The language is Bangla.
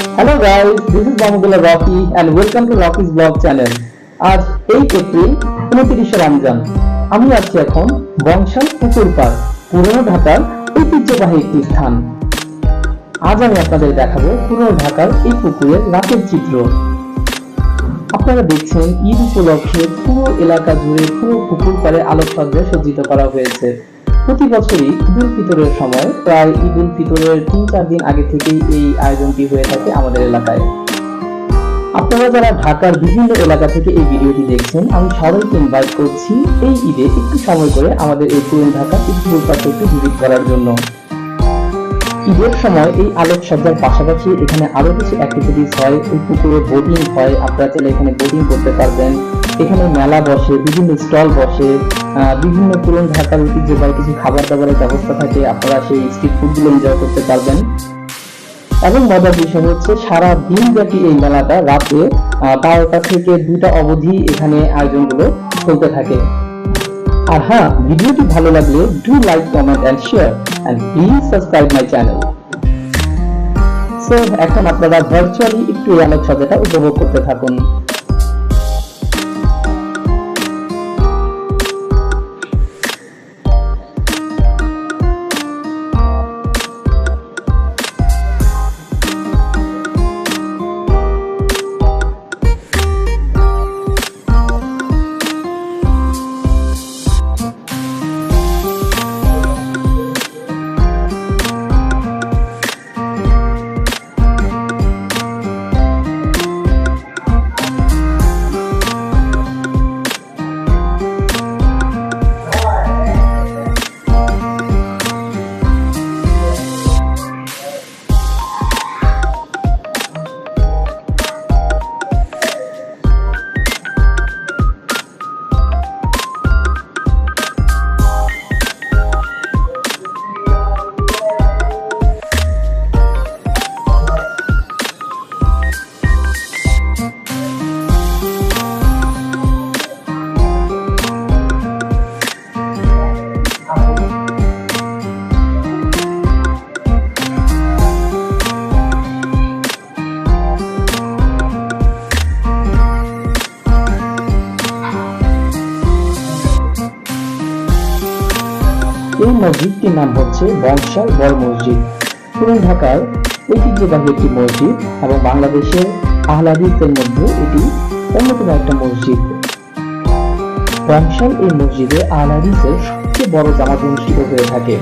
Hello guys, this is Bangshal Rocky and welcome to Rocky's Vlog channel. আজ 8 এপ্রিল 29 রমজান। আমি আছি এখন বংশাল পুকুর পাড়, পুরনো ঢাকার ঐতিহ্যবাহী একটি স্থান। আজ আমি আপনাদের দেখাবো পুরনো ঢাকার এই পুকুরের রাতের চিত্র। আপনারা দেখছেন ঈদ উপলক্ষে পুরো এলাকা জুড়ে পুরো পুকুর পাড়ে আলোকসজ্জায় সজ্জিত করা হয়েছে। প্রতি বছরই ঈদ উল ফিতরের সময় প্রায় ঈদ উল ফিতরের 3-4 দিন আগে থেকেই এই আয়োজনটি হয়ে থাকে আমাদের এলাকায়। আপনারা যারা ঢাকার বিভিন্ন এলাকা থেকে এই ভিডিওটি দেখছেন, আমি সবাইকে ইনভাইট করছি এই ঈদে একটু সময় করে আমাদের এই পুরন ঢাকা পুকুর পাড়ে একটু ভিজিট করার জন্য। ঈদের সময় এই আলোকসজ্জার পাশাপাশি এখানে আরো কিছু অ্যাক্টিভিটিস হয়। এই পুকুরে বোটিং হয়, আপনারা চাইলে এখানে বোটিং করতে পারবেন। এখানে মেলা বসে, বিভিন্ন স্টল বসে, বিভিন্ন পুরন ঢাকার ঐতিহ্যবাহী কিছু খাবার দাবারের ব্যবস্থা থাকে, আপনারা সেই স্ট্রিট ফুডগুলো এনজয় করতে পারবেন। এবং মজার বিষয় হচ্ছে সারা দিন ব্যাপী এই মেলাটা রাতে 12টা থেকে 2টা অবধি এখানে আয়োজনগুলো চলতে থাকে। আর হ্যাঁ, ভিডিওটি ভালো লাগলে do like, comment and share and please subscribe my channel. So এখন আপনারা ভার্চুয়ালি একটু এই আলোকসজ্জাটা উপভোগ করতে থাকুন। এই মসজিদটির নাম হচ্ছে বংশাল বড় মসজিদ। পুরন ঢাকার ঐতিহ্যবাহী একটি মসজিদ এবং বাংলাদেশের আহলে হাদিসদের মধ্যে এটি অন্যতম একটা মসজিদ। বংশাল এই মসজিদে আহলে হাদিসের সবচেয়ে বড় জামাত অনুষ্ঠিত হয়ে থাকে।